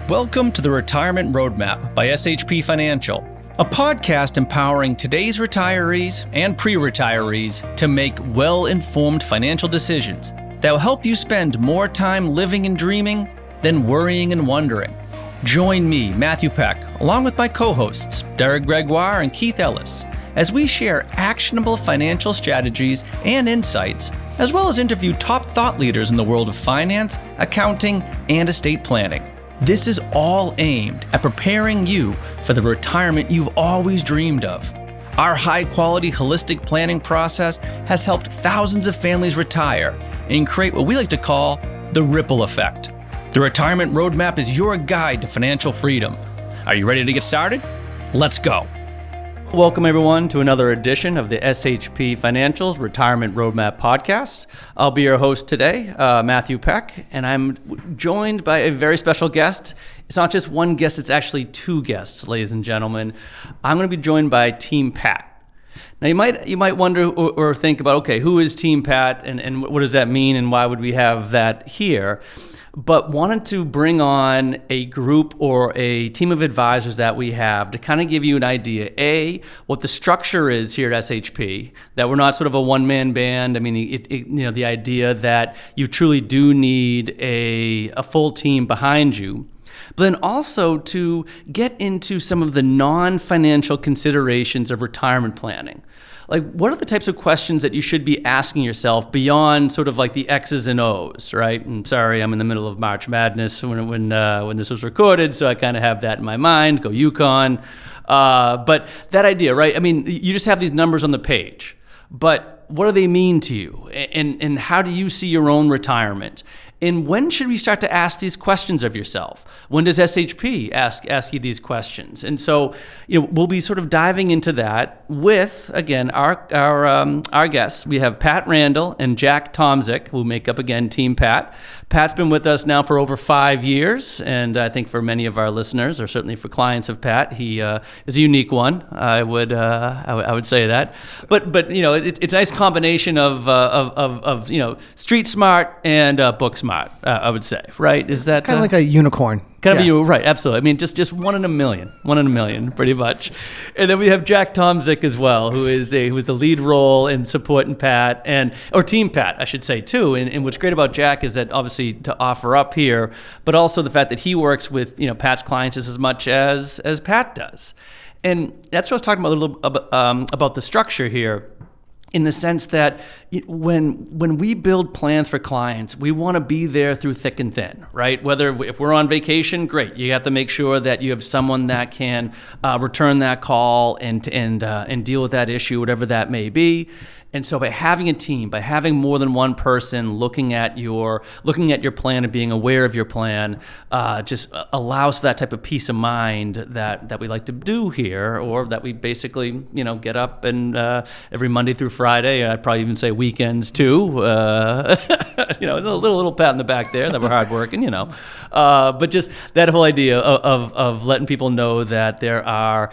Welcome to the Retirement Roadmap by SHP Financial, a podcast empowering today's retirees and pre-retirees to make well-informed financial decisions that will help you spend more time living and dreaming than worrying and wondering. Join me, Matthew Peck, along with my co-hosts, Derek Gregoire and Keith Ellis, as we share actionable financial strategies and insights, as well as interview top thought leaders in the world of finance, accounting, and estate planning. This is all aimed at preparing you for the retirement you've always dreamed of. Our high-quality holistic planning process has helped thousands of families retire and create what we like to call the ripple effect. The Retirement Roadmap is your guide to financial freedom. Are you ready to get started? Let's go. Welcome, everyone, to another edition of the SHP Financials Retirement Roadmap Podcast. I'll be your host today, Matthew Peck, and I'm joined by a very special guest. It's not just one guest, it's actually two guests, ladies and gentlemen. I'm going to be joined by Team Pat. Now, you might wonder or think about, okay, who is Team Pat and what does that mean and why would we have that here? But wanted to bring on a group or a team of advisors that we have to kind of give you an idea, A, what the structure is here at SHP, that we're not sort of a one-man band. I mean, the idea that you truly do need a full team behind you. But then also to get into some of the non-financial considerations of retirement planning. Like, what are the types of questions that you should be asking yourself beyond sort of like the X's and O's, right? I'm sorry, I'm in the middle of March Madness when this was recorded, so I kind of have that in my mind. Go UConn. But that idea, right? I mean, you just have these numbers on the page, but what do they mean to you? And how do you see your own retirement? And when should we start to ask these questions of yourself? When does SHP ask you these questions? And so, we'll be sort of diving into that with, again, our guests. We have Pat Randall and Jack Tomczyk, who make up, again, Team Pat. Pat's been with us now for over 5 years, and I think for many of our listeners, or certainly for clients of Pat, he is a unique one. I would say that. But it's a nice combination of street smart and book smart. I would say, right? Is that kind of like a unicorn? Kind of, right? Absolutely. I mean, just one in a million, pretty much. And then we have Jack Tomczyk as well, who is the lead role in supporting Pat or Team Pat, I should say, too. And what's great about Jack is that obviously to offer up here, but also the fact that he works with Pat's clients just as much as Pat does. And that's what I was talking about a little about the structure here. In the sense that when we build plans for clients, we want to be there through thick and thin, right? If we're on vacation, great. You have to make sure that you have someone that can return that call and deal with that issue, whatever that may be. And so by having a team, by having more than one person looking at your plan and being aware of your plan, just allows for that type of peace of mind that we like to do here, or that we basically get up and every Monday through Friday. I'd probably even say weekends too. A little pat in the back there that we're hardworking, but just that whole idea of letting people know that there are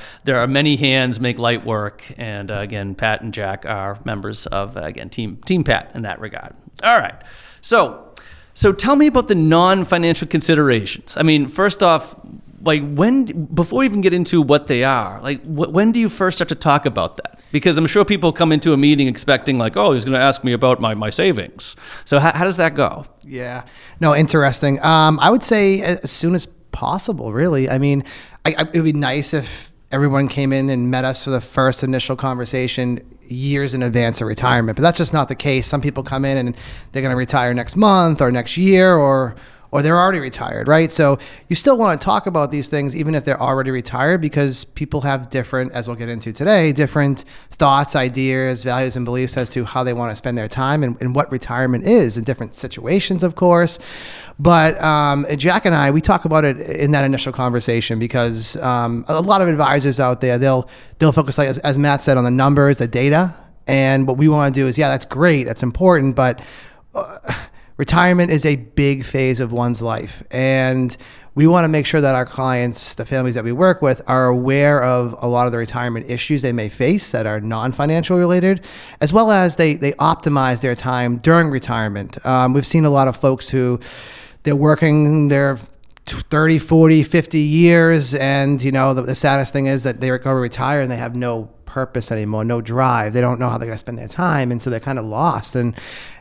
many hands make light work, and again, Pat and Jack are members of Team Pat in that regard. All right, so tell me about the non-financial considerations. I mean, first off, before we even get into what they are, when do you first start to talk about that? Because I'm sure people come into a meeting expecting he's going to ask me about my savings. So how does that go? Yeah, no, interesting. I would say as soon as possible, really. I mean, it would be nice if everyone came in and met us for the first initial conversation years in advance of retirement, but that's just not the case. Some people come in and they're going to retire next month or next year, or they're already retired, right? So you still want to talk about these things even if they're already retired, because people have different, as we'll get into today, different thoughts, ideas, values, and beliefs as to how they want to spend their time and what retirement is in different situations, of course. But Jack and I, we talk about it in that initial conversation because a lot of advisors out there, they'll focus, as Matt said, on the numbers, the data. And what we want to do is, that's great, that's important, but retirement is a big phase of one's life. And we want to make sure that our clients, the families that we work with, are aware of a lot of the retirement issues they may face that are non-financial related, as well as they optimize their time during retirement. We've seen a lot of folks who they're working their 30, 40, 50 years. And, the saddest thing is that they go to retire and they have no purpose anymore, no drive. They don't know how they're going to spend their time. And so they're kind of lost. And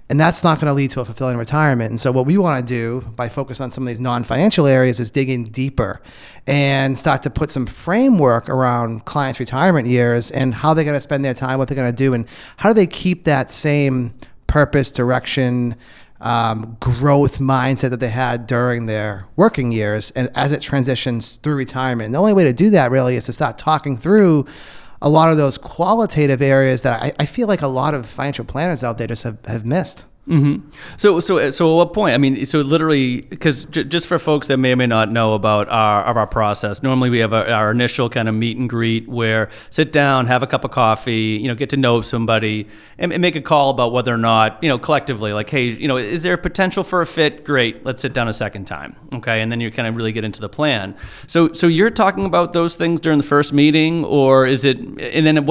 that's not going to lead to a fulfilling retirement. And so what we want to do by focus on some of these non-financial areas is dig in deeper and start to put some framework around clients' retirement years and how they're going to spend their time, what they're going to do, and how do they keep that same purpose, direction, growth mindset that they had during their working years and as it transitions through retirement. And the only way to do that really is to start talking through a lot of those qualitative areas that I feel like a lot of financial planners out there just have missed. Mm-hmm. So at what point? I mean, so literally, because just for folks that may or may not know about our process, normally we have our initial kind of meet and greet where sit down, have a cup of coffee, get to know somebody, and make a call about whether or not, collectively, like, hey, is there a potential for a fit? Great, let's sit down a second time, okay, and then you kind of really get into the plan. So you're talking about those things during the first meeting, or is it? And then at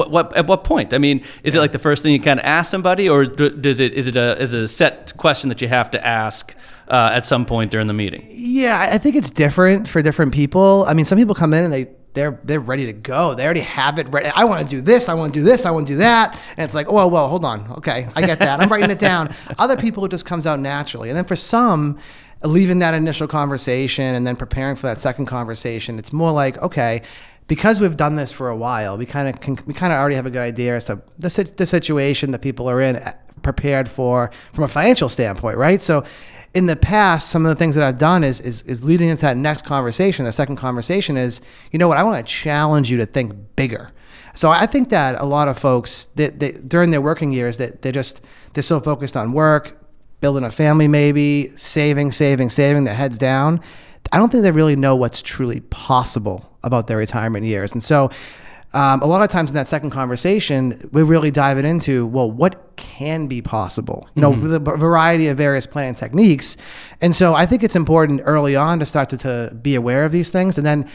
what point? I mean, is it like the first thing you kind of ask somebody, or is it a set question that you have to ask at some point during the meeting? Yeah, I think it's different for different people. I mean, some people come in and they're ready to go. They already have it ready. I want to do this. I want to do this. I want to do that. And it's like, oh, well, hold on. Okay, I get that. I'm writing it down. Other people, it just comes out naturally. And then for some, leaving that initial conversation and then preparing for that second conversation, it's more like, okay, because we've done this for a while, we kind of already have a good idea as to the situation that people are in, prepared for from a financial standpoint, right? So in the past, some of the things that I've done is leading into that next conversation. The second conversation is, I want to challenge you to think bigger. So I think that a lot of folks, they during their working years, they're so focused on work, building a family maybe, saving, their heads down. I don't think they really know what's truly possible about their retirement years. And so a lot of times in that second conversation, we're really diving into, well, what can be possible, with a variety of various planning techniques. And so I think it's important early on to start to be aware of these things. And then,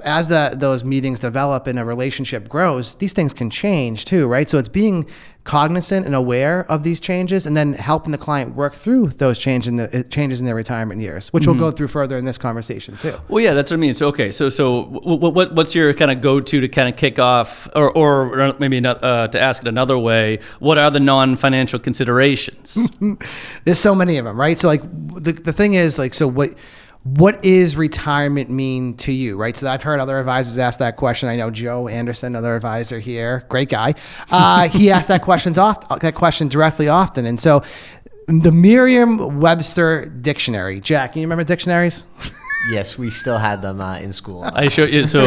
as those meetings develop and a relationship grows, these things can change too, right? So it's being cognizant and aware of these changes and then helping the client work through those changes in their retirement years, which we'll go through further in this conversation too. Well, yeah, that's what I mean. So, okay. So what's your kind of go-to to kind of kick off or maybe not, to ask it another way, what are the non-financial considerations? There's so many of them, right? So like the thing is like, so what is retirement mean to you, right? So I've heard other advisors ask that question. I know Joe Anderson, another advisor here, great guy. He asked that question directly often. And so the Merriam-Webster dictionary, Jack, can you remember dictionaries? Yes, we still had them in school. I show you. So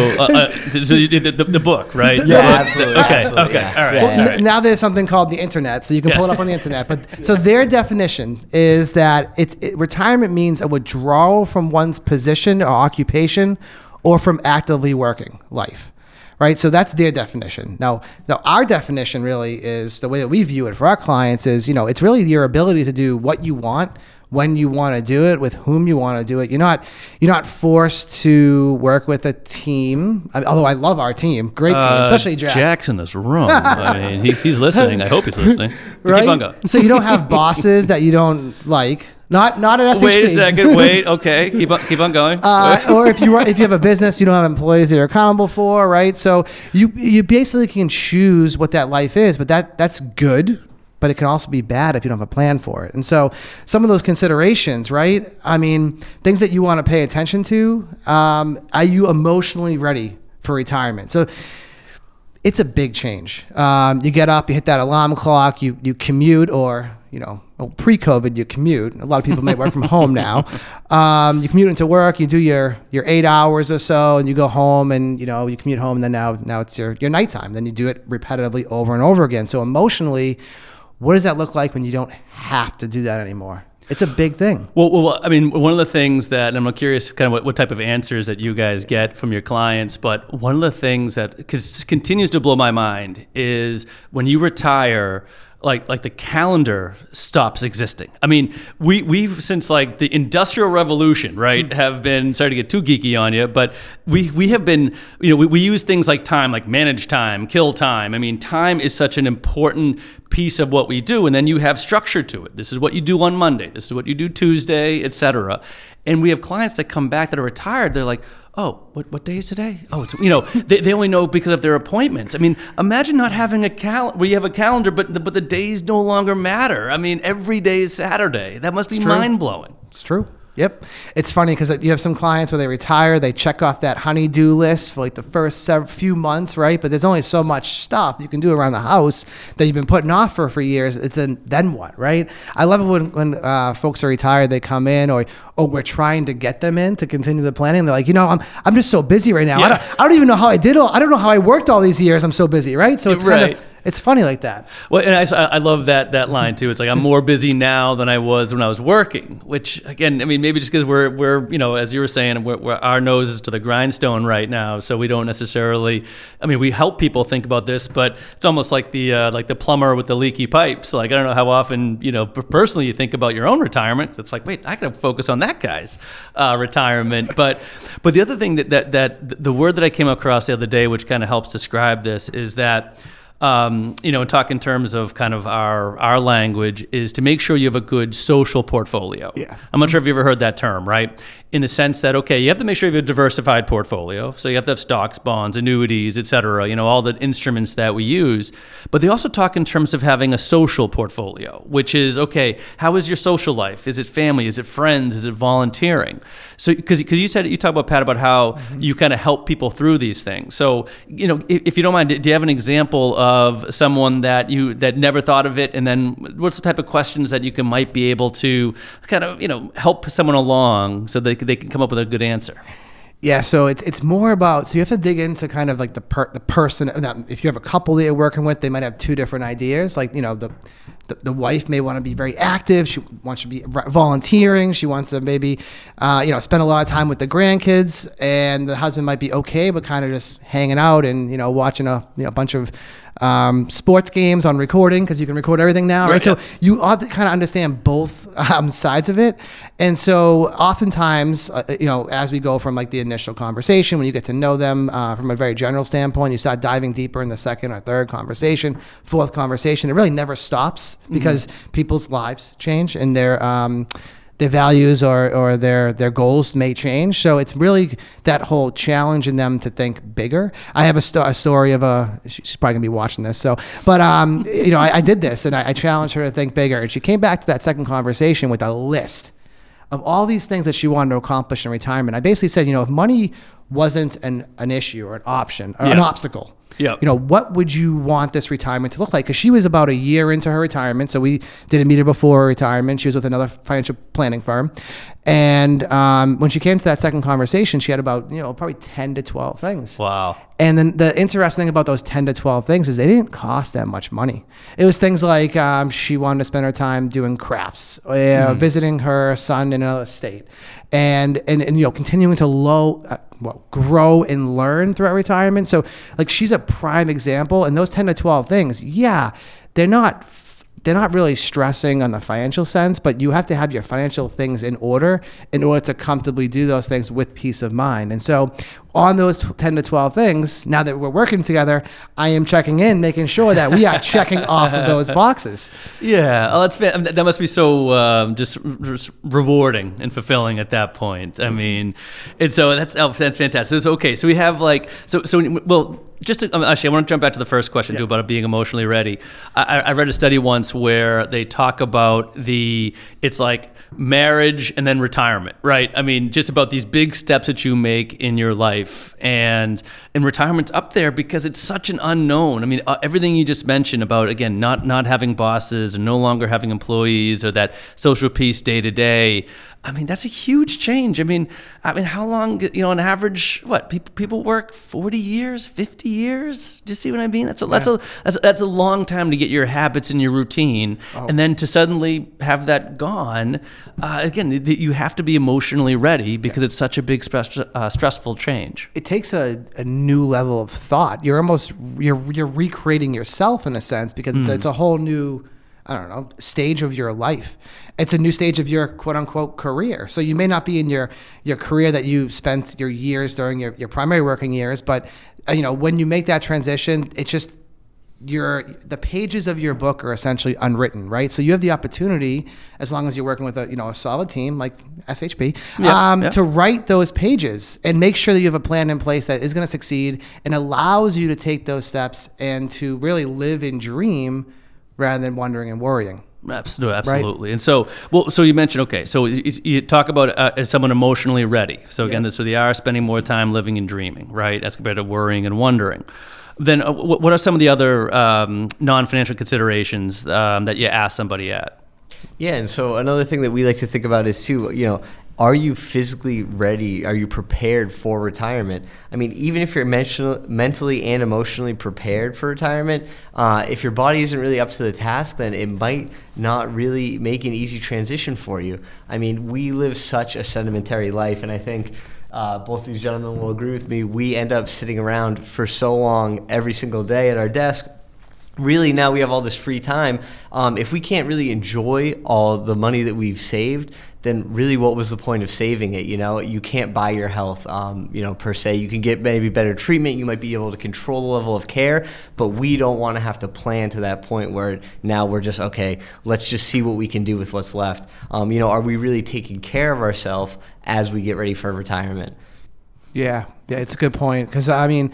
you did the book, right? Yeah, absolutely. Okay. Absolutely, Okay. yeah. All right. Yeah, Well, now there's something called the internet, so you can pull it up on the internet. But so their definition is that retirement means a withdrawal from one's position or occupation, or from actively working life, right? So that's their definition. Now our definition really is the way that we view it for our clients is, it's really your ability to do what you want, when you want to do it, with whom you want to do it. You're not forced to work with a team. Although I love our team, great team, especially Jack. Jack's in this room. I mean, he's listening. I hope he's listening. Right? Keep on going. So you don't have bosses that you don't like. Not at SHP. Wait a second. Wait. Okay. Keep on going. Or if you have a business, you don't have employees that you're accountable for, right? So you basically can choose what that life is, but that's good. But it can also be bad if you don't have a plan for it. And so some of those considerations, right? I mean, things that you want to pay attention to, are you emotionally ready for retirement? So it's a big change. You get up, you hit that alarm clock, you commute, or, pre-COVID, you commute. A lot of people may work from home now. You commute into work, you do your 8 hours or so, and you go home and, you commute home, and then now it's your nighttime. Then you do it repetitively over and over again. So emotionally, what does that look like when you don't have to do that anymore? It's a big thing. Well, I mean, one of the things that, and I'm curious kind of what type of answers that you guys get from your clients, but one of the things that continues to blow my mind is when you retire, like the calendar stops existing. I mean, we've since like the Industrial Revolution, right, have been, sorry to get too geeky on you, but we have been, we use things like time, like manage time, kill time. I mean, time is such an important piece of what we do, and then you have structure to it. This is what you do on Monday. This is what you do Tuesday, etc. And we have clients that come back that are retired. They're like, oh, what day is today? Oh, it's, they only know because of their appointments. I mean, imagine not having a calendar where you have a calendar, but the days no longer matter. I mean, every day is Saturday. That must be mind-blowing. It's true. Yep. It's funny because you have some clients where they retire, they check off that honey-do list for like the first few months, right? But there's only so much stuff you can do around the house that you've been putting off for years. It's then what, right? I love it when folks are retired, they come in, or we're trying to get them in to continue the planning. They're like, I'm just so busy right now. Yeah. I don't even know how I don't know how I worked all these years. I'm so busy, right? So it's right. It's funny like that. Well, and I love that line too. It's like, I'm more busy now than I was when I was working, which again, I mean, maybe just because we're as you were saying, we're our nose is to the grindstone right now. So we don't necessarily, I mean, we help people think about this, but it's almost like the plumber with the leaky pipes. Like, I don't know how often, personally you think about your own retirement. It's like, wait, I got to focus on that guy's retirement. But the other thing that the word that I came across the other day, which kind of helps describe this, is that, talk in terms of kind of our language, is to make sure you have a good social portfolio. Yeah. I'm not sure if you've ever heard that term, right? In the sense that, okay, you have to make sure you have a diversified portfolio. So you have to have stocks, bonds, annuities, et cetera, all the instruments that we use. But they also talk in terms of having a social portfolio, which is, okay, how is your social life? Is it family? Is it friends? Is it volunteering? So, because you talk about, Pat, about how you kind of help people through these things. So, if you don't mind, do you have an example of someone that never thought of it? And then what's the type of questions that you might be able to kind of, help someone along so they can come up with a good answer? Yeah, so it's more about, so you have to dig into kind of like the person. Now, if you have a couple that you're working with, they might have two different ideas. Like, the wife may want to be very active. She wants to be volunteering. She wants to maybe, spend a lot of time with the grandkids. And the husband might be okay, but kind of just hanging out and, watching a bunch of sports games on recording, because you can record everything now, right? So you have to kind of understand both sides of it. And so oftentimes, as we go from like the initial conversation, when you get to know them from a very general standpoint, you start diving deeper in the second or third conversation, fourth conversation. It really never stops because people's lives change and their values or their goals may change. So it's really that whole challenge in them to think bigger. I have a story of she's probably gonna be watching this. So, but I did this and I challenged her to think bigger, and she came back to that second conversation with a list of all these things that she wanted to accomplish in retirement. I basically said, if money wasn't an issue or an option or an obstacle, what would you want this retirement to look like? Because she was about a year into her retirement. So we didn't meet her before her retirement. She was with another financial planning firm. And when she came to that second conversation, she had about, probably 10 to 12 things. Wow. And then the interesting thing about those 10 to 12 things is they didn't cost that much money. It was things like she wanted to spend her time doing crafts, visiting her son in another state, and continuing to grow and learn throughout retirement. So like she's a prime example. And those 10 to 12 things, they're not really stressing on the financial sense, but you have to have your financial things in order to comfortably do those things with peace of mind. And so on those 10 to 12 things, now that we're working together, I am checking in, making sure that we are checking off of those boxes. Yeah, that must be so just rewarding and fulfilling at that point. I mean, and so that's fantastic. So okay, so we have actually, I want to jump back to the first question too about being emotionally ready. I read a study once where they talk about it's like marriage and then retirement, right? I mean, just about these big steps that you make in your life, and retirement's up there because it's such an unknown. I mean, everything you just mentioned about, again, not having bosses and no longer having employees or that social piece day to day. I mean, that's a huge change. I mean, how long, on average, people work 40 years, 50 years? Do you see what I mean? That's a long time to get your habits and your routine. Oh. And then to suddenly have that gone, again, you have to be emotionally ready because it's such a big stressful change. It takes a new level of thought. You're recreating yourself in a sense because it's a whole new, stage of your life. It's a new stage of your quote unquote career. So you may not be in your career that you spent your years during your primary working years, but when you make that transition, the pages of your book are essentially unwritten, right? So you have the opportunity, as long as you're working with a solid team like SHP, to write those pages and make sure that you have a plan in place that is going to succeed and allows you to take those steps and to really live and dream rather than wondering and worrying. Absolutely. Right? And so you mentioned, okay, so you talk about as someone emotionally ready. So again, so they are spending more time living and dreaming, right, as compared to worrying and wondering. Then what are some of the other non-financial considerations that you ask somebody at? Yeah, and so another thing that we like to think about is too, are you physically ready? Are you prepared for retirement? I mean, even if you're mentally and emotionally prepared for retirement, if your body isn't really up to the task, then it might not really make an easy transition for you. I mean, we live such a sedentary life, and I think both these gentlemen will agree with me. We end up sitting around for so long every single day at our desk. Really, now we have all this free time. If we can't really enjoy all the money that we've saved, then really what was the point of saving it? You can't buy your health, per se. You can get maybe better treatment. You might be able to control the level of care, but we don't want to have to plan to that point where now we're just, okay, let's just see what we can do with what's left. Are we really taking care of ourselves as we get ready for retirement? Yeah, it's a good point. Because, I mean,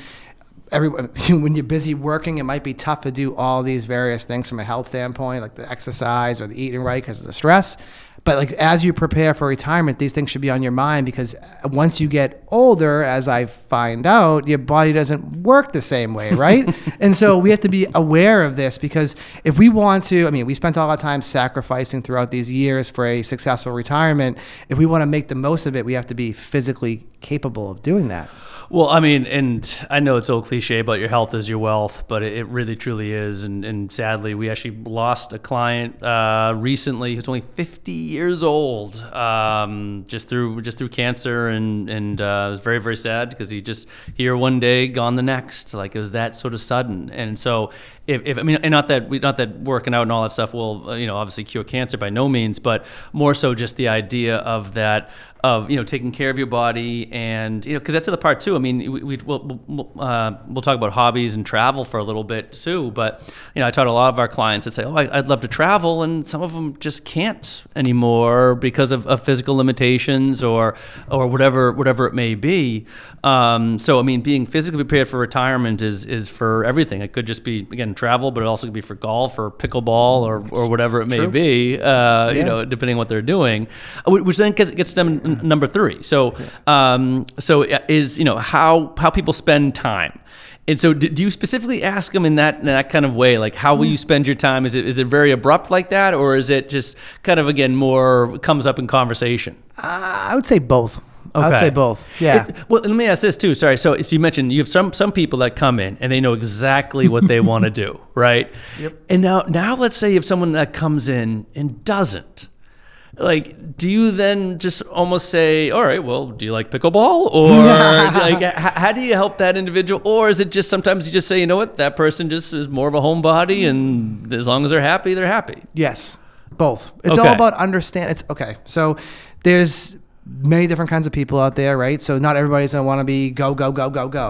when you're busy working, it might be tough to do all these various things from a health standpoint, like the exercise or the eating right because of the stress. But like as you prepare for retirement, these things should be on your mind, because once you get older, as I find out, your body doesn't work the same way, right? And so we have to be aware of this, because if we want to, we spent all our time sacrificing throughout these years for a successful retirement. If we want to make the most of it, we have to be physically capable of doing that. Well, and I know it's old cliche about your health is your wealth, but it really truly is. And sadly, we actually lost a client recently who's only 50 years old, just through cancer, and it was very, very sad, because he just here one day, gone the next. Like, it was that sort of sudden. And so and not that working out and all that stuff will obviously cure cancer, by no means, but more so just the idea of that. Of taking care of your body, and because that's the part too. We'll talk about hobbies and travel for a little bit too. But I taught a lot of our clients that say, "Oh, I'd love to travel," and some of them just can't anymore because of physical limitations or whatever it may be. So being physically prepared for retirement is for everything. It could just be, again, travel, but it also could be for golf or pickleball or whatever it may be. Depending on what they're doing, which then gets them. Number 3. So is how people spend time. And so do you specifically ask them in that kind of way, like how will you spend your time? Is it very abrupt like that, or is it just kind of, again, more comes up in conversation? I would say both. Okay. I would say both. Yeah. Well, let me ask this too. Sorry. So you mentioned you have some people that come in and they know exactly what they want to do, right? Yep. And now let's say you have someone that comes in and doesn't. Like, do you then just almost say, all right, well, do you like pickleball? Or like, how do you help that individual? Or is it just sometimes you just say, you know what, that person just is more of a homebody, and as long as they're happy, they're happy? Yes, both. It's all about understand. It's okay. So there's many different kinds of people out there, right? So not everybody's going to want to be go,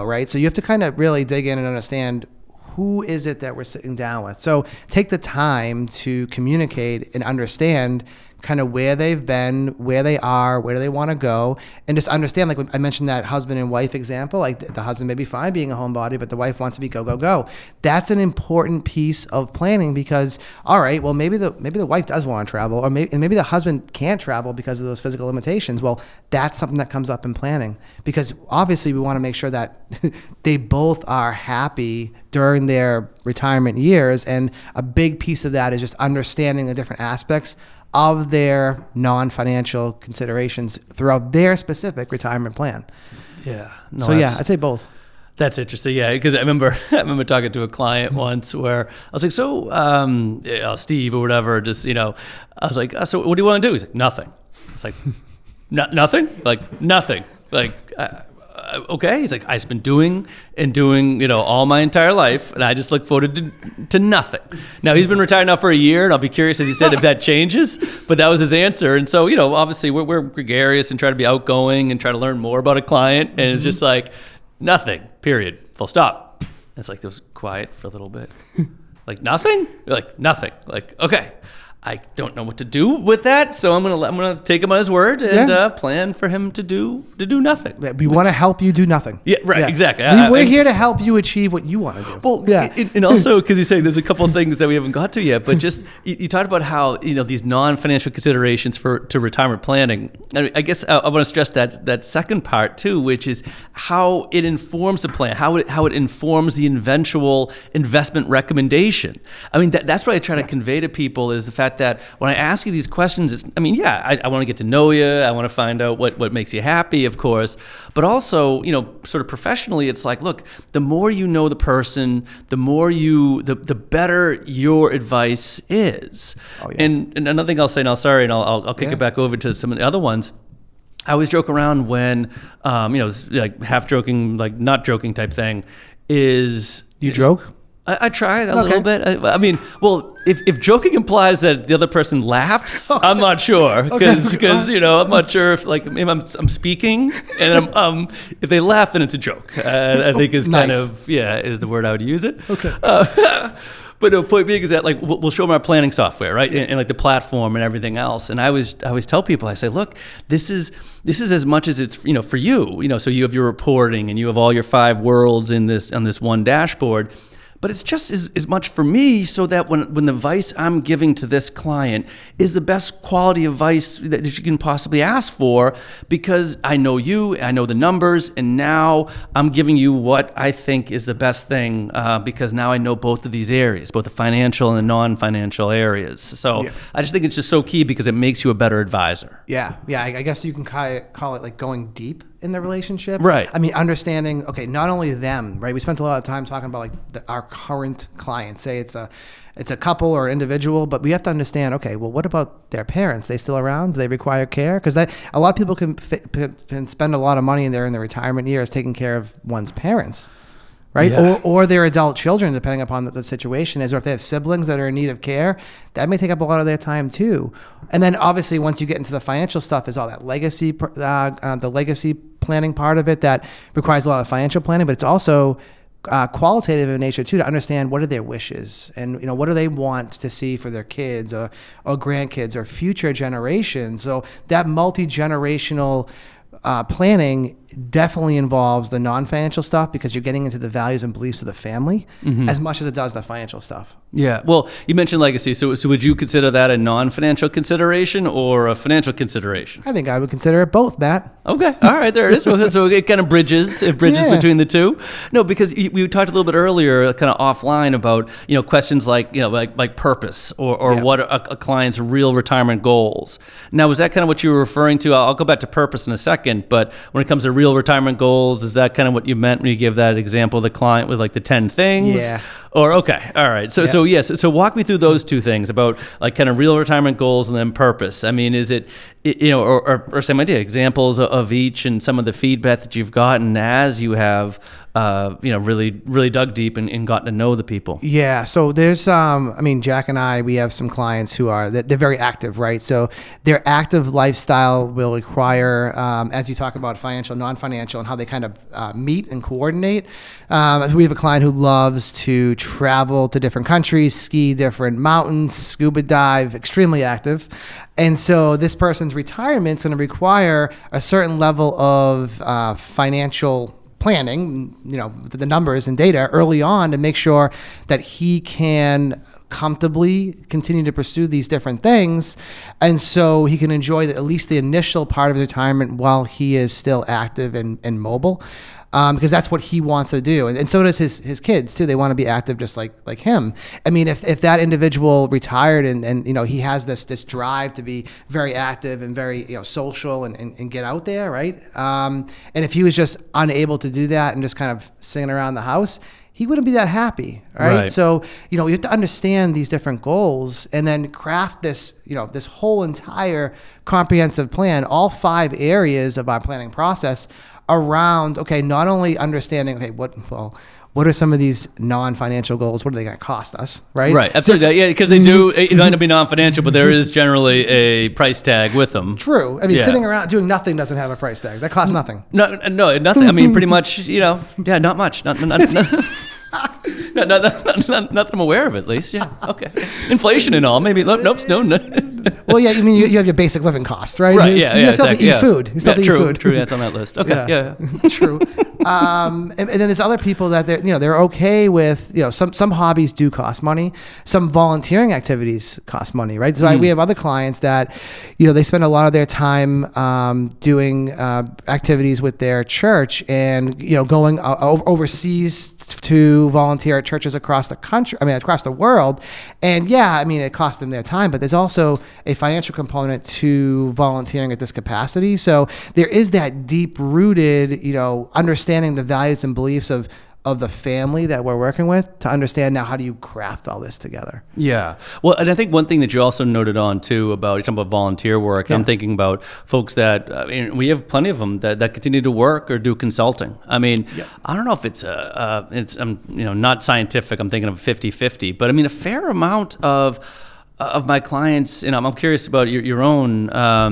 right? So you have to kind of really dig in and understand, who is it that we're sitting down with? So take the time to communicate and understand kind of where they've been, where they are, where do they want to go, and just understand, like I mentioned that husband and wife example, like the husband may be fine being a homebody, but the wife wants to be go. That's an important piece of planning, because, all right, well, maybe the wife does want to travel, or maybe the husband can't travel because of those physical limitations. Well, that's something that comes up in planning, because obviously we want to make sure that they both are happy during their retirement years, and a big piece of that is just understanding the different aspects of their non-financial considerations throughout their specific retirement plan. Yeah. No, I'd say both. That's interesting. Yeah, because I remember talking to a client once where I was like, so Steve or whatever, just I was like, so what do you want to do? He's like, nothing. It's like, nothing? Like, nothing. Like, okay. He's like, I've been doing all my entire life, and I just look forward to nothing. Now, he's been retired now for a year, and I'll be curious, as he said, if that changes, but that was his answer. And so, obviously we're gregarious and try to be outgoing and try to learn more about a client, and it's just like, nothing, period, full stop. It's like there was quiet for a little bit. Like, nothing? You're like, nothing. Like, okay. I don't know what to do with that, so I'm gonna take him on his word and plan for him to do nothing. We want to help you do nothing. Yeah, right, exactly. We're here to help you achieve what you want to do. Well, and also because you're saying there's a couple of things that we haven't got to yet, but just you talked about how these non-financial considerations to retirement planning. I guess I want to stress that second part too, which is how it informs the plan, how it informs the eventual investment recommendation. I mean, that's what I try to convey to people is the fact that when I ask you these questions, I want to get to know you. I want to find out what makes you happy, of course. But also, sort of professionally, it's like, look, the more you know the person, the better your advice is. Oh, yeah. And another thing I'll say, and I'll kick it back over to some of the other ones. I always joke around when, it's like half joking, like not joking type thing is... You joke? I tried a little bit. I mean, well, if joking implies that the other person laughs, I'm not sure because I'm not sure if like maybe I'm speaking and if they laugh then it's a joke. I think is kind of is the word I would use it. Okay. But the point being is that like we'll show them our planning software, right, and like the platform and everything else. And I always tell people, I say, look, this is as much as it's for you, so you have your reporting and you have all your 5 worlds on this one dashboard. But it's just as much for me so that when the advice I'm giving to this client is the best quality advice that you can possibly ask for because I know you, I know the numbers, and now I'm giving you what I think is the best thing because now I know both of these areas, both the financial and the non-financial areas. So I just think it's just so key because it makes you a better advisor. Yeah. I guess you can call it like going deep in the relationship. Right. I mean, understanding, okay, not only them, right? We spent a lot of time talking about like our current clients. Say it's a couple or individual, but we have to understand, okay, well, what about their parents? They still around? Do they require care? Because a lot of people can spend a lot of money in their retirement years taking care of one's parents. Right. Yeah. Or their adult children, depending upon the situation is, or if they have siblings that are in need of care, that may take up a lot of their time too. And then obviously once you get into the financial stuff, there's all that legacy, the legacy planning part of it that requires a lot of financial planning, but it's also qualitative in nature too, to understand what are their wishes and what do they want to see for their kids or grandkids or future generations. So that multi-generational planning definitely involves the non-financial stuff because you're getting into the values and beliefs of the family as much as it does the financial stuff. Yeah. Well, you mentioned legacy. So would you consider that a non-financial consideration or a financial consideration? I think I would consider it both, Matt. Okay. All right. There it is. So it kind of bridges between the two. No, because we talked a little bit earlier, kind of offline about, questions like, like purpose or what are a client's real retirement goals. Now, was that kind of what you were referring to? I'll go back to purpose in a second, but when it comes to real retirement goals, is that kind of what you meant when you give that example of the client with like the 10 things? Yeah. Or okay, all right. So walk me through those two things about like kind of real retirement goals and then purpose. I mean, is it or same idea, examples of each and some of the feedback that you've gotten as you have really dug deep and gotten to know the people. Yeah. So there's Jack and I, we have some clients who they're very active, right? So their active lifestyle will require, as you talk about financial, non-financial, and how they kind of meet and coordinate. We have a client who loves to travel to different countries, ski different mountains, scuba dive, extremely active. And so this person's retirement is going to require a certain level of financial planning, the numbers and data early on to make sure that he can comfortably continue to pursue these different things. And so he can enjoy at least the initial part of his retirement while he is still active and mobile. Because that's what he wants to do. And so does his kids too. They want to be active just like him. I mean, if that individual retired and he has this drive to be very active and very social and get out there, right? And if he was just unable to do that and just kind of sitting around the house, he wouldn't be that happy, right? So, you have to understand these different goals and then craft this, this whole entire comprehensive plan, all 5 areas of our planning process around, okay, not only understanding, okay, what are some of these non-financial goals? What are they going to cost us, right? Right, absolutely. Yeah, because they do end up being non-financial, but there is generally a price tag with them. True. I mean, sitting around doing nothing doesn't have a price tag. That costs nothing. No, nothing. I mean, pretty much, not much. Not Not that I'm aware of, at least. Yeah. Okay. Inflation and all. Maybe. Nope. No. Well, yeah. I mean, you have your basic living costs, right? Right. You still have to eat food. You still have to eat food. True. That's on that list. Okay. Yeah. True. And then there's other people that they're okay with, some hobbies do cost money. Some volunteering activities cost money, right? So we have other clients that, they spend a lot of their time doing activities with their church and, going overseas to volunteer at churches across the country, across the world. And it costs them their time, but there's also a financial component to volunteering at this capacity. So there is that deep rooted, understanding the values and beliefs of the family that we're working with to understand now how do you craft all this together. Yeah. Well, and I think one thing that you also noted on too about, you're talking about volunteer work, I'm thinking about folks that, we have plenty of them that continue to work or do consulting. I don't know if it's not scientific, I'm thinking of 50-50, but a fair amount of my clients, I'm curious about your own, I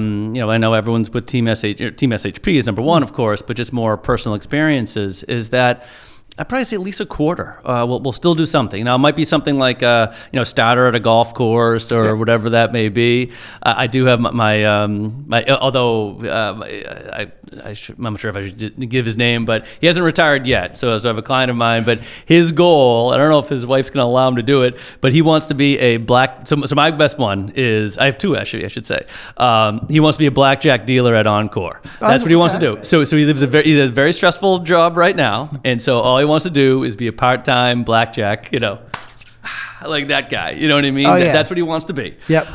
know everyone's with Team SHP is number one, of course, but just more personal experiences is that I'd probably say at least a quarter. We'll still do something. Now, it might be something like, starter at a golf course or whatever that may be. I do have although I'm not sure if I should give his name, but he hasn't retired yet. So I have a client of mine, but his goal, I don't know if his wife's going to allow him to do it, but he wants to be a so my best one is, I have two actually, I should say. He wants to be a blackjack dealer at Encore. That's what he wants to do. So he has a very stressful job right now. And so all he wants to do is be a part-time blackjack, like that guy, you know what I mean? Oh, yeah. That's what he wants to be. Yep.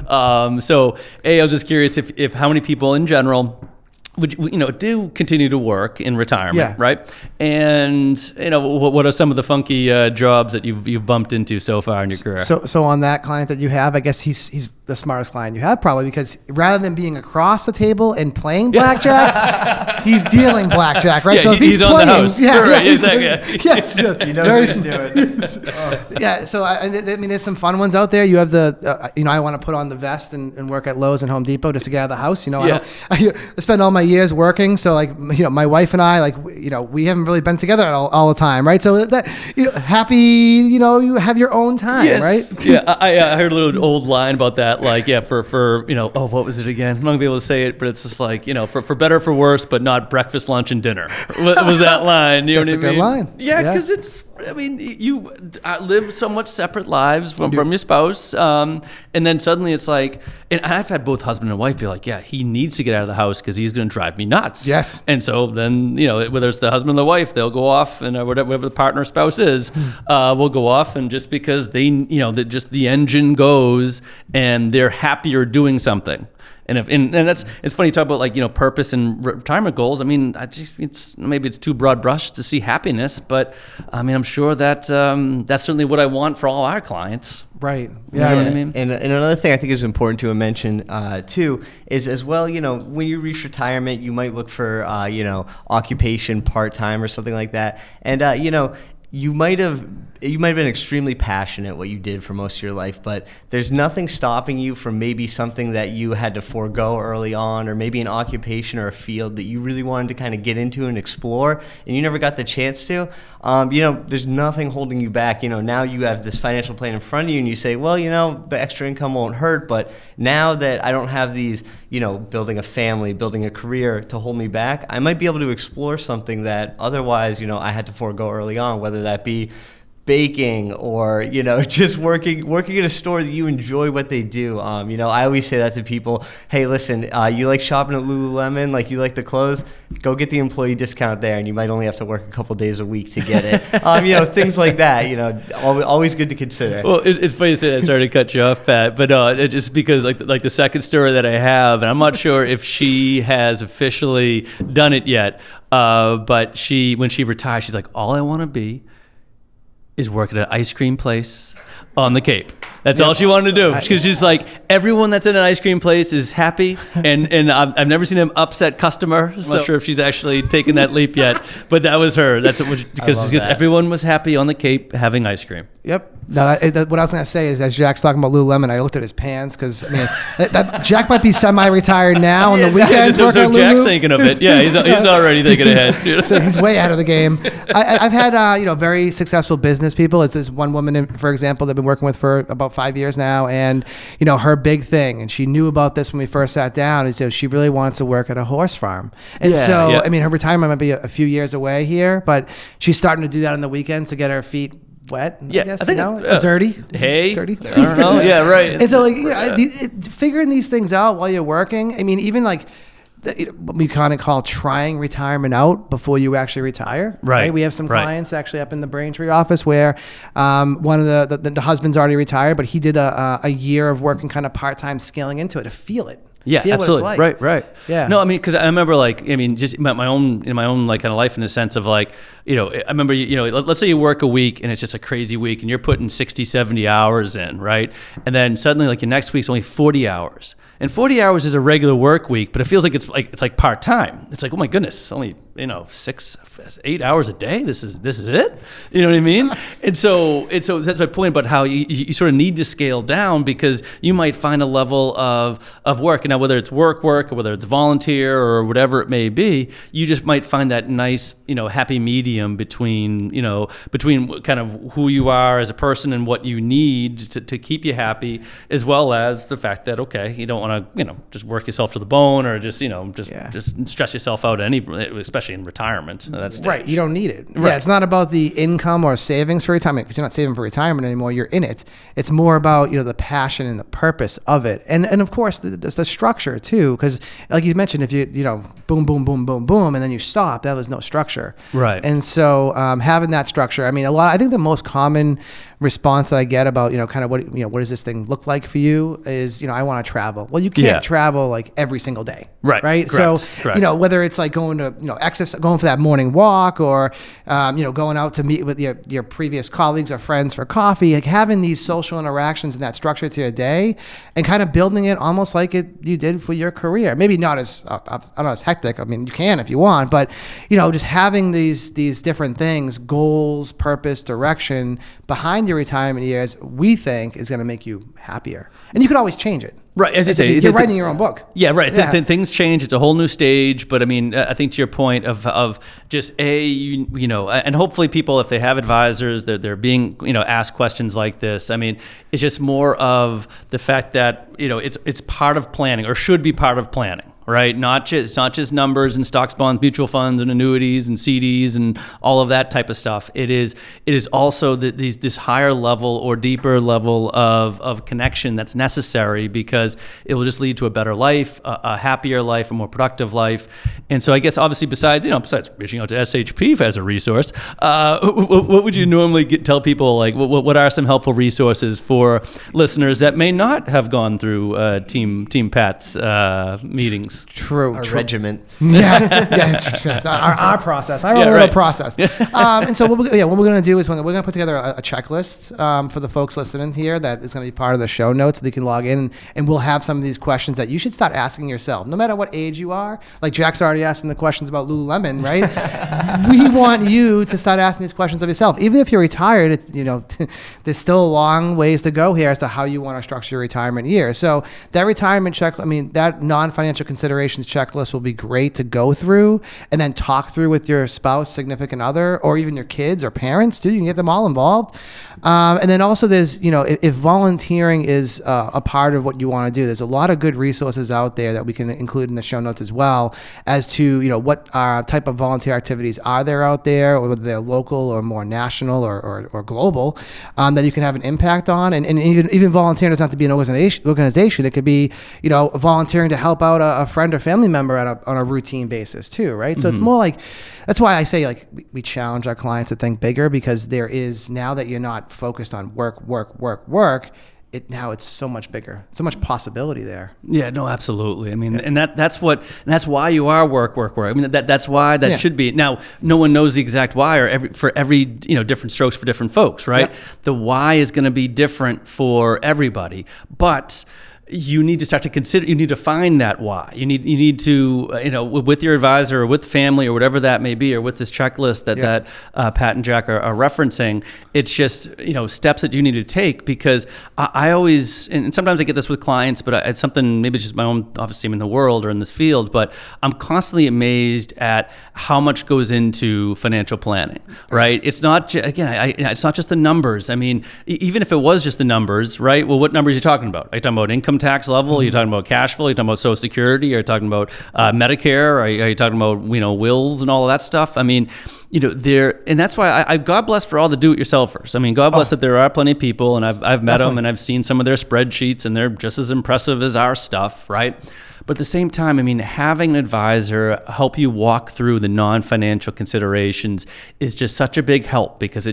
So I was just curious if how many people in general do continue to work in retirement, right? And what are some of the funky jobs that you've bumped into so far in your career? So on that client that you have, I guess he's the smartest client you have probably, because rather than being across the table and playing blackjack, he's dealing blackjack, right? Yeah, so if he's playing, on the house. Exactly. Yes, he knows what he's doing. Yeah. So there's some fun ones out there. You have the, I want to put on the vest and work at Lowe's and Home Depot just to get out of the house. I spend all my years working, so my wife and I, we haven't really been together all the time, right? So that happy, you have your own time, right? Yeah, I heard a little old line about that, for what was it again? I'm not gonna be able to say it, but it's just for better or for worse, but not breakfast, lunch, and dinner. Was that line? You know That's what I mean? Good line. Yeah, because it's. You live somewhat separate lives from your spouse, and then suddenly it's like, and I've had both husband and wife be like, yeah, he needs to get out of the house because he's going to drive me nuts. Yes. And so then, whether it's the husband or the wife, they'll go off, and whatever the partner or spouse is, will go off, and just because they, that just the engine goes and they're happier doing something. And it's funny you talk about purpose and retirement goals. Maybe it's too broad brush to see happiness, but I'm sure that that's certainly what I want for all our clients. Right. Yeah. You know what I mean? And another thing I think is important to mention too is as well, when you reach retirement, you might look for occupation part-time or something like that, and you might have been extremely passionate what you did for most of your life, but there's nothing stopping you from maybe something that you had to forego early on, or maybe an occupation or a field that you really wanted to kind of get into and explore, and you never got the chance to. There's nothing holding you back. Now you have this financial plan in front of you, and you say, well, the extra income won't hurt, but now that I don't have these, building a family, building a career to hold me back, I might be able to explore something that otherwise, I had to forego early on, whether that be baking or just working in a store that you enjoy what they do. I always say that to people. Hey, listen, you like shopping at Lululemon, you like the clothes, go get the employee discount there, and you might only have to work a couple days a week to get it. Things like that. Always good to consider. Well, it's funny you say that. Sorry to cut you off, Pat, but it's just because like the second story that I have, and I'm not sure if she has officially done it yet, but when she retired, she's like, all I want to be is work at an ice cream place on the Cape. That's all she wanted to do. Because she's like, everyone that's in an ice cream place is happy, and I've never seen an upset customer. So I'm not sure if she's actually taken that leap yet, but that was her. That's because everyone was happy on the Cape having ice cream. Yep. No, what I was going to say is, as Jack's talking about Lululemon, I looked at his pants because I mean, Jack might be semi-retired now on the weekends. So Jack's thinking of it. Yeah, he's already thinking ahead. So he's way ahead of the game. I've had very successful business people. It's this one woman, for example, that I've been working with for about 5 years now, and her big thing, and she knew about this when we first sat down, is she really wants to work at a horse farm. And I mean, her retirement might be a few years away here, but she's starting to do that on the weekends to get her feet wet, I guess, dirty. Dirty. I don't know. Yeah, right. And so, figuring these things out while you're working. I mean, even what we kind of call trying retirement out before you actually retire. Right. We have some clients actually up in the Braintree office where one of the husband's already retired, but he did a year of working kind of part-time scaling into it to feel it. Yeah, feel absolutely. What it's like. Right. Yeah. No, I mean, because I remember, just in my own like kind of life, in the sense of I remember, let's say you work a week and it's just a crazy week and you're putting 60, 70 hours in, right? And then suddenly, your next week's only 40 hours. And 40 hours is a regular work week, but it feels like it's like part-time. It's like, oh my goodness, only 6, 8 hours a day. This is it. You know what I mean? And so that's my point about how you sort of need to scale down, because you might find a level of work. And now whether it's work or whether it's volunteer or whatever it may be, you just might find that nice happy medium between kind of who you are as a person and what you need to keep you happy, as well as the fact that you don't want to just work yourself to the bone, or just stress yourself out especially in retirement. That's right. You don't need it. Right. Yeah, it's not about the income or savings for retirement, because you're not saving for retirement anymore. You're in it. It's more about the passion and the purpose of it, and of course the structure too. Because like you mentioned, if you boom boom boom boom boom and then you stop, that was no structure. Right. And so having that structure, I mean, I think the most common response that I get about kind of what does this thing look like for you is I want to travel. Well, you can't travel like every single day. Right. Correct. So whether it's like going to exercise, going for that morning walk, or going out to meet with your previous colleagues or friends for coffee, like having these social interactions and that structure to your day, and kind of building it almost like you did for your career. Maybe not as hectic. I mean, you can if you want, but just having these different things, goals, purpose, direction behind your retirement years, we think is going to make you happier. And you could always change it. Right, as you say, you're writing your own book. Yeah, right. Yeah. Things change. It's a whole new stage. But I mean, I think to your point of just and hopefully people, if they have advisors, they're being asked questions like this. I mean, it's just more of the fact that it's part of planning, or should be part of planning. Right, it's not just numbers and stocks, bonds, mutual funds, and annuities and CDs and all of that type of stuff. It is also this higher level or deeper level of connection that's necessary, because it will just lead to a better life, a happier life, a more productive life. And so I guess obviously besides reaching out to SHP as a resource, what would you normally tell people? Like what are some helpful resources for listeners that may not have gone through Team Pat's meetings? True. Regiment. It's our process. Our process. And so what we're going to do is we're going to put together a checklist for the folks listening here that is going to be part of the show notes, so they can log in, and we'll have some of these questions that you should start asking yourself, no matter what age you are. Like Jack's already asking the questions about Lululemon, right? We want you to start asking these questions of yourself. Even if you're retired, it's there's still a long ways to go here as to how you want to structure your retirement year. So that retirement check, that non-financial considerations checklist will be great to go through and then talk through with your spouse, significant other, or even your kids or parents too. You can get them all involved. And then also there's, if volunteering is a part of what you want to do, there's a lot of good resources out there that we can include in the show notes as well, as to, what type of volunteer activities are there out there, or whether they're local or more national or global, that you can have an impact on. And even volunteering doesn't have to be an organization. It could be, volunteering to help out a friend or family member on a routine basis too, right? So it's more like, that's why I say we challenge our clients to think bigger, because there is, now that you're not focused on work, now it's so much bigger, so much possibility there. Yeah, no, absolutely. I mean, and that's why you are work. I mean, that's why that should be. Now, no one knows the exact why, or for every different strokes for different folks, right? Yep. The why is going to be different for everybody, but you need to start to consider, you need to find that why. You need to, with your advisor or with family or whatever that may be, or with this checklist that Pat and Jack are referencing, it's just, steps that you need to take, because I always, and sometimes I get this with clients, but it's something, maybe it's just my own, obviously I'm in the world or in this field, but I'm constantly amazed at how much goes into financial planning, right? It's not, it's not just the numbers. I mean, even if it was just the numbers, right? Well, what numbers are you talking about? Are you talking about income tax level? Are you talking about cash flow? Are you talking about Social Security? Are you talking about Medicare? Are you talking about wills and all of that stuff? I mean, and that's why I God bless for all the do-it-yourselfers. I mean, God bless that there are plenty of people, and I've met them, and I've seen some of their spreadsheets, and they're just as impressive as our stuff, right? But at the same time, I mean, having an advisor help you walk through the non-financial considerations is just such a big help, because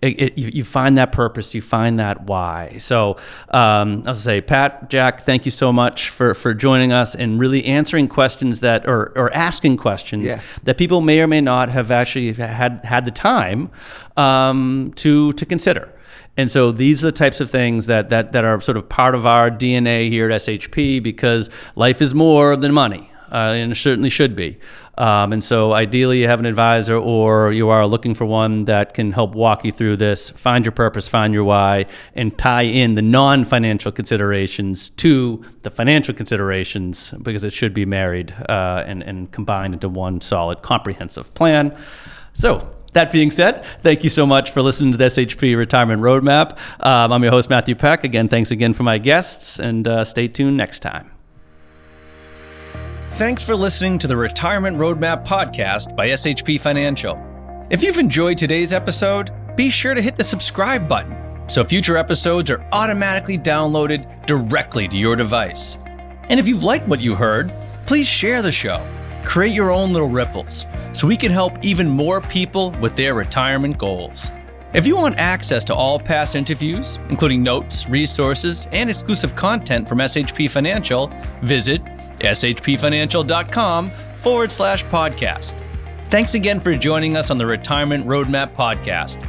you find that purpose, you find that why. So I'll say, Pat, Jack, thank you so much for joining us and really answering questions that, or asking questions that people may or may not have actually had the time to consider. And so these are the types of things that are sort of part of our DNA here at SHP, because life is more than money, and it certainly should be. And so ideally you have an advisor, or you are looking for one that can help walk you through this, find your purpose, find your why, and tie in the non-financial considerations to the financial considerations, because it should be married and combined into one solid, comprehensive plan. So, that being said, thank you so much for listening to the SHP Retirement Roadmap. I'm your host, Matthew Peck. Again, thanks again for my guests, and stay tuned next time. Thanks for listening to the Retirement Roadmap podcast by SHP Financial. If you've enjoyed today's episode, be sure to hit the subscribe button so future episodes are automatically downloaded directly to your device. And if you've liked what you heard, please share the show. Create your own little ripples so we can help even more people with their retirement goals. If you want access to all past interviews, including notes, resources, and exclusive content from SHP Financial, visit shpfinancial.com/podcast. Thanks again for joining us on the Retirement Roadmap podcast.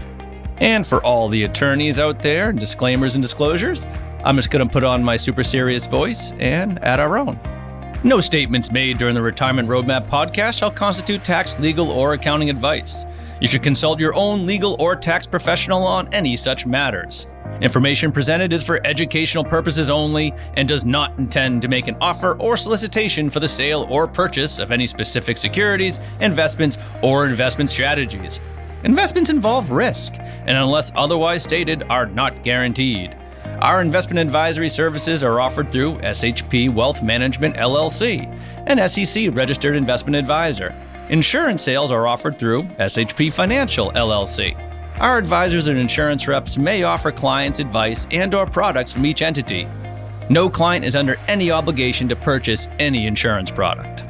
And for all the attorneys out there, disclaimers and disclosures, I'm just going to put on my super serious voice and add our own. No statements made during the Retirement Roadmap podcast shall constitute tax, legal, or accounting advice. You should consult your own legal or tax professional on any such matters. Information presented is for educational purposes only and does not intend to make an offer or solicitation for the sale or purchase of any specific securities, investments, or investment strategies. Investments involve risk, and unless otherwise stated, are not guaranteed. Our investment advisory services are offered through SHP Wealth Management, LLC, an SEC-registered investment advisor. Insurance sales are offered through SHP Financial, LLC. Our advisors and insurance reps may offer clients advice and/or products from each entity. No client is under any obligation to purchase any insurance product.